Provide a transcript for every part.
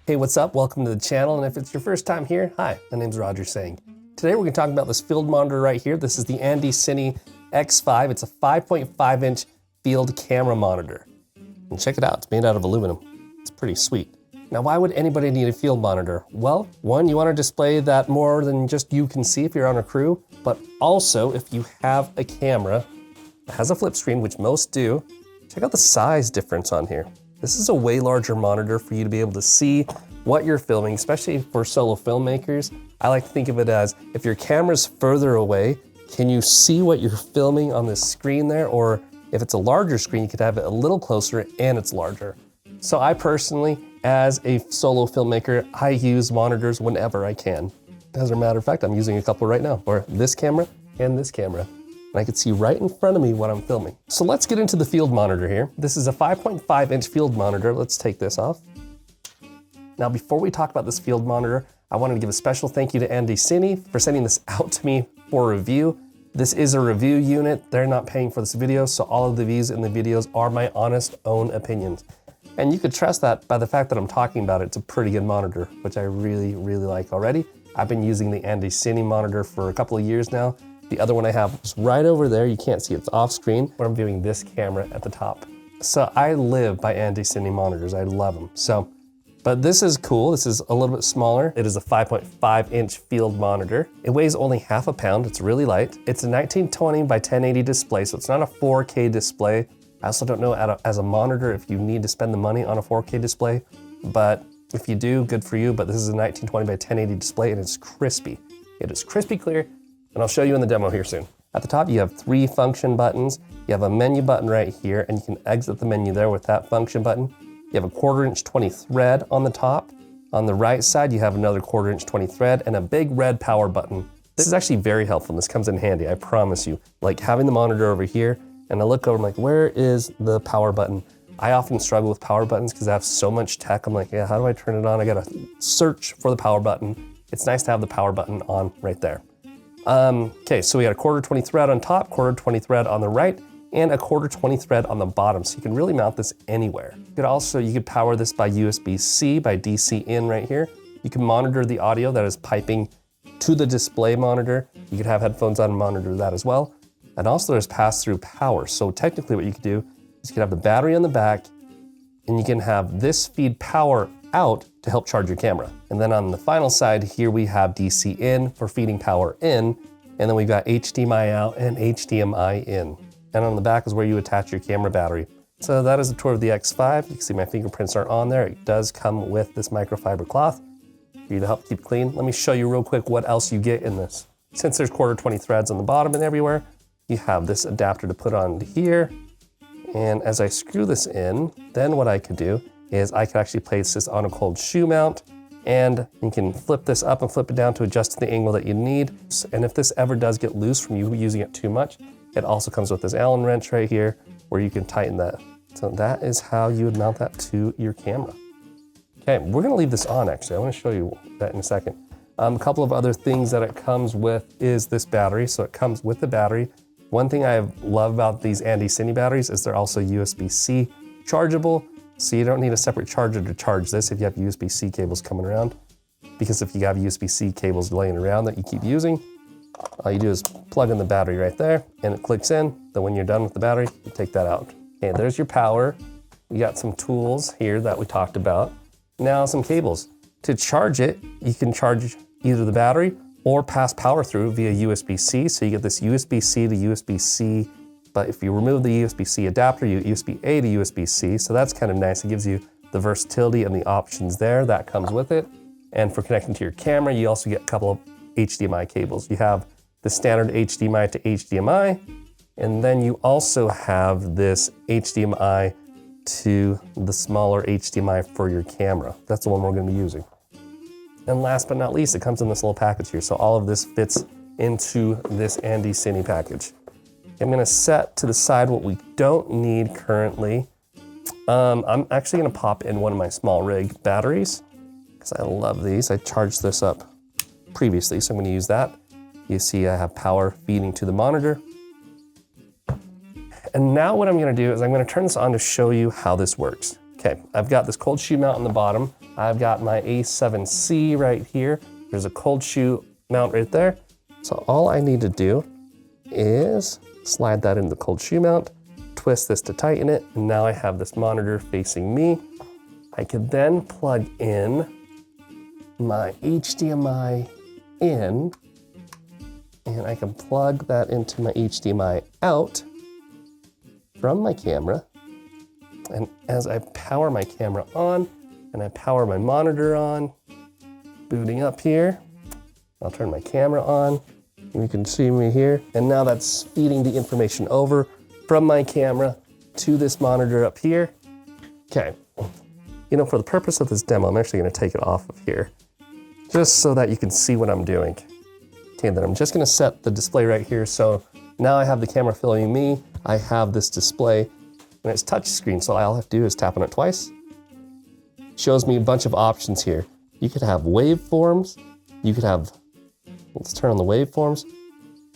Hey, what's up? Welcome to the channel, and if it's your first time here, hi, my name's Roger Singh. Today we're going to talk about this field monitor right here. This is the Andy Cine X5. It's a 5.5-inch field camera monitor. And check it out, it's made out of aluminum. It's pretty sweet. Now, why would anybody need a field monitor? Well, one, you want to display that more than just you can see if you're on a crew, but also if you have a camera that has a flip screen, which most do, check out the size difference on here. This is a way larger monitor for you to be able to see what you're filming, especially for solo filmmakers. I like to think of it as, if your camera's further away, can you see what you're filming on this screen there? Or if it's a larger screen, you could have it a little closer and it's larger. So I personally, as a solo filmmaker, I use monitors whenever I can. As a matter of fact, I'm using a couple right now, or this camera and this camera. And I can see right in front of me what I'm filming. So let's get into the field monitor here. This is a 5.5-inch field monitor. Let's take this off. Now, before we talk about this field monitor, I wanted to give a special thank you to Andy Cine for sending this out to me for review. This is a review unit. They're not paying for this video, so all of the views in the videos are my honest own opinions. And you could trust that by the fact that I'm talking about it. It's a pretty good monitor, which I really, really like already. I've been using the Andy Cine monitor for a couple of years now. The other one I have is right over there. You can't see it, it's off screen, where I'm viewing this camera at the top. So I live by Andy Cine monitors, I love them. But this is cool, this is a little bit smaller. It is a 5.5-inch field monitor. It weighs only half a pound, it's really light. It's a 1920 by 1080 display, so it's not a 4K display. I also don't know as a monitor if you need to spend the money on a 4K display, but if you do, good for you, but this is a 1920 by 1080 display and it's crispy. It is crispy clear. And I'll show you in the demo here soon. At the top, you have 3 function buttons. You have a menu button right here, and you can exit the menu there with that function button. You have a 1/4" 20 thread on the top. On the right side, you have another 1/4" 20 thread and a big red power button. This is actually very helpful, and this comes in handy, I promise you. Like having the monitor over here, and I look over, I'm like, where is the power button? I often struggle with power buttons because I have so much tech. I'm like, yeah, how do I turn it on? I gotta search for the power button. It's nice to have the power button on right there. Okay, so we got a 1/4" 20 thread on top, 1/4" 20 thread on the right, and a 1/4" 20 thread on the bottom, so you can really mount this anywhere. You could power this by USB-C, by DC in right here. You can monitor the audio that is piping to the display monitor. You could have headphones on and monitor that as well. And also there's pass-through power. So technically what you could do is you could have the battery on the back, and you can have this feed power out to help charge your camera. And then on the final side here, we have DC in for feeding power in, and then we've got HDMI out and HDMI in. And on the back is where you attach your camera battery. So that is a tour of the X5. You can see my fingerprints aren't on there. It does come with this microfiber cloth for you to help keep clean. Let me show you real quick what else you get in this. Since there's 1/4" 20 threads on the bottom and everywhere, you have this adapter to put on here. And as I screw this in, then what I could do is I could actually place this on a cold shoe mount, and you can flip this up and flip it down to adjust to the angle that you need. And if this ever does get loose from you using it too much, it also comes with this Allen wrench right here where you can tighten that. So that is how you would mount that to your camera. Okay, we're gonna leave this on actually. I wanna show you that in a second. A couple of other things that it comes with is this battery. So it comes with the battery. One thing I love about these Andy Cine batteries is they're also USB-C chargeable. So you don't need a separate charger to charge this if you have USB-C cables coming around. Because if you have USB-C cables laying around that you keep using, all you do is plug in the battery right there and it clicks in. Then when you're done with the battery, you take that out. Okay, there's your power. You got some tools here that we talked about. Now some cables. To charge it, you can charge either the battery or pass power through via USB-C. So you get this USB-C to USB-C. But if you remove the USB-C adapter, you get USB-A to USB-C, so that's kind of nice. It gives you the versatility and the options there that comes with it. And for connecting to your camera, you also get a couple of HDMI cables. You have the standard HDMI to HDMI, and then you also have this HDMI to the smaller HDMI for your camera. That's the one we're gonna be using. And last but not least, it comes in this little package here. So all of this fits into this Andy Cine package. I'm gonna set to the side what we don't need currently. I'm actually gonna pop in one of my small rig batteries because I love these. I charged this up previously, so I'm gonna use that. You see I have power feeding to the monitor. And now what I'm gonna do is I'm gonna turn this on to show you how this works. Okay, I've got this cold shoe mount on the bottom. I've got my A7C right here. There's a cold shoe mount right there. So all I need to do is slide that into the cold shoe mount, twist this to tighten it, and now I have this monitor facing me. I can then plug in my HDMI in, and I can plug that into my HDMI out from my camera. And as I power my camera on and I power my monitor on, booting up here, I'll turn my camera on. You can see me here. And now that's feeding the information over from my camera to this monitor up here. Okay, you know, for the purpose of this demo, I'm actually gonna take it off of here just so that you can see what I'm doing. Okay, then I'm just gonna set the display right here. So now I have the camera filming me. I have this display and it's touch screen. So all I have to do is tap on it twice. Shows me a bunch of options here. You could have waveforms. You could have, let's turn on the waveforms.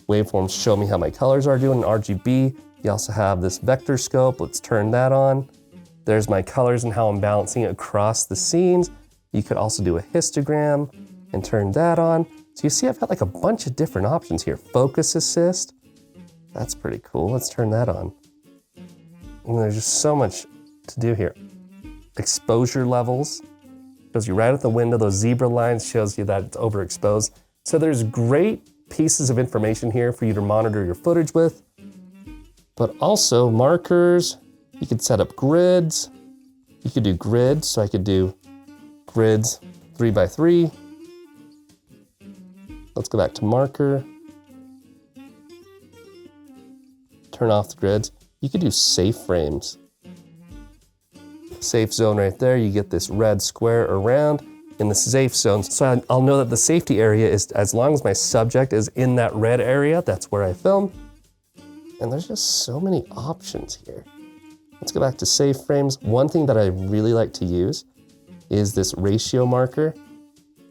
Waveforms show me how my colors are doing in RGB. You also have this vector scope. Let's turn that on. There's my colors and how I'm balancing it across the scenes. You could also do a histogram and turn that on. So you see I've got like a bunch of different options here. Focus assist, that's pretty cool. Let's turn that on. And there's just so much to do here. Exposure levels, shows you right at the window, those zebra lines shows you that it's overexposed. So there's great pieces of information here for you to monitor your footage with, but also markers. You could set up grids. You could do grids, so I could do grids 3x3. Let's go back to marker. Turn off the grids. You could do safe frames. Safe zone right there. You get this red square around in the safe zone. So I'll know that the safety area is, as long as my subject is in that red area, that's where I film. And there's just so many options here. Let's go back to safe frames. One thing that I really like to use is this ratio marker.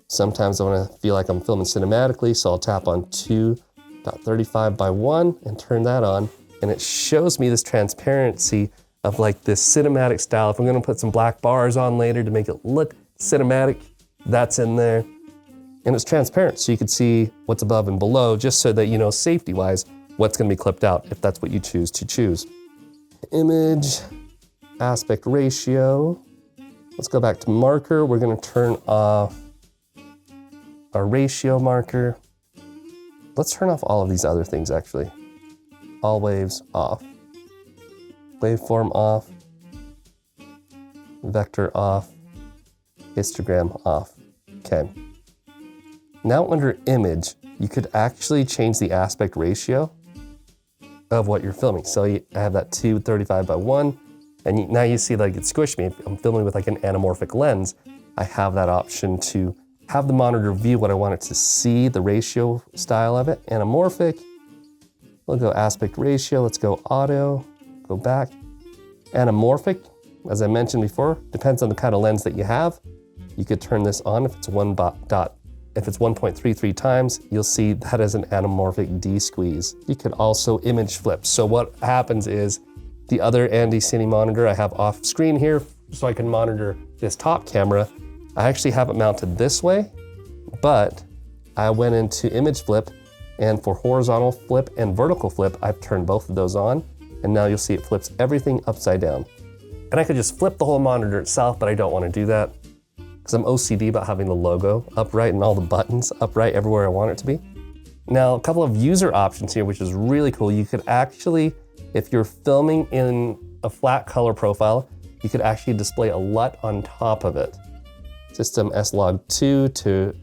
Sometimes I want to feel like I'm filming cinematically, so I'll tap on 2.35:1 and turn that on. And it shows me this transparency of like this cinematic style. If I'm gonna put some black bars on later to make it look cinematic, that's in there. And it's transparent, so you can see what's above and below, just so that you know safety-wise what's gonna be clipped out, if that's what you choose to choose. Image, aspect ratio. Let's go back to marker. We're gonna turn off our ratio marker. Let's turn off all of these other things actually. All waves off. Waveform off. Vector off. Histogram off. Okay. Now under image, you could actually change the aspect ratio of what you're filming. So I have that 2.35:1, and now you see like it squished me. If I'm filming with like an anamorphic lens, I have that option to have the monitor view what I want it to see, the ratio style of it. Anamorphic, we'll go aspect ratio, let's go auto, go back. Anamorphic, as I mentioned before, depends on the kind of lens that you have. You could turn this on if it's 1.33 times, you'll see that as an anamorphic D-squeeze. You could also image flip. So what happens is the other Andy Cine monitor I have off screen here so I can monitor this top camera. I actually have it mounted this way, but I went into image flip, and for horizontal flip and vertical flip, I've turned both of those on, and now you'll see it flips everything upside down. And I could just flip the whole monitor itself, but I don't want to do that because I'm OCD about having the logo upright and all the buttons upright everywhere I want it to be. Now, a couple of user options here, which is really cool. You could actually, if you're filming in a flat color profile, you could actually display a LUT on top of it. System S-Log2 to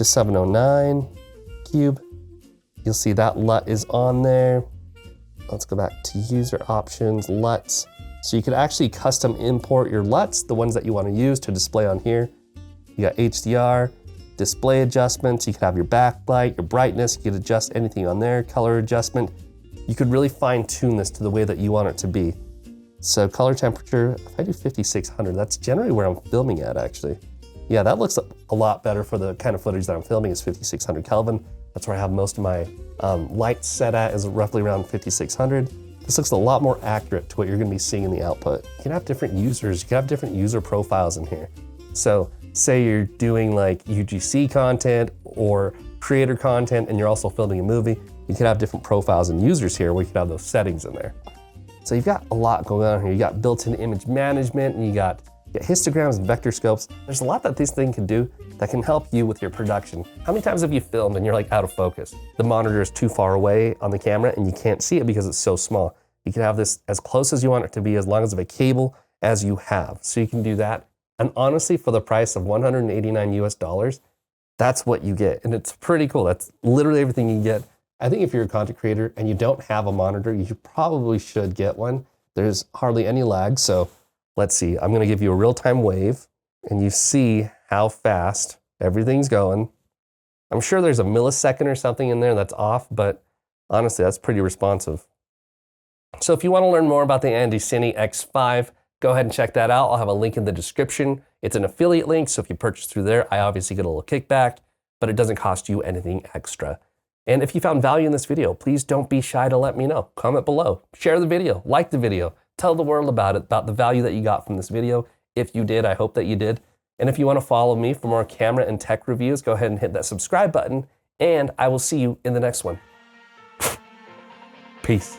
709 cube. You'll see that LUT is on there. Let's go back to user options, LUTs. So you could actually custom import your LUTs, the ones that you want to use to display on here. You got HDR, display adjustments, you could have your backlight, your brightness, you could adjust anything on there, color adjustment. You could really fine tune this to the way that you want it to be. So color temperature, if I do 5600, that's generally where I'm filming at actually. Yeah, that looks a lot better for the kind of footage that I'm filming is 5600 Kelvin. That's where I have most of my lights set at, is roughly around 5600. This looks a lot more accurate to what you're gonna be seeing in the output. You can have different users, you can have different user profiles in here. So say you're doing like UGC content or creator content and you're also filming a movie, you can have different profiles and users here where you can have those settings in there. So you've got a lot going on here. You got built-in image management and you got histograms and vector scopes. There's a lot that this thing can do that can help you with your production. How many times have you filmed and you're like out of focus? The monitor is too far away on the camera and you can't see it because it's so small. You can have this as close as you want it to be, as long as of a cable as you have. So you can do that. And honestly, for the price of $189 US, that's what you get. And it's pretty cool. That's literally everything you get. I think if you're a content creator and you don't have a monitor, you probably should get one. There's hardly any lag. So let's see, I'm gonna give you a real-time wave and you see how fast everything's going. I'm sure there's a millisecond or something in there that's off, but honestly, that's pretty responsive. So if you wanna learn more about the Andy Cine X5, go ahead and check that out. I'll have a link in the description. It's an affiliate link, so if you purchase through there, I obviously get a little kickback, but it doesn't cost you anything extra. And if you found value in this video, please don't be shy to let me know. Comment below, share the video, like the video, tell the world about it, about the value that you got from this video. If you did, I hope that you did. And if you wanna follow me for more camera and tech reviews, go ahead and hit that subscribe button, and I will see you in the next one. Peace.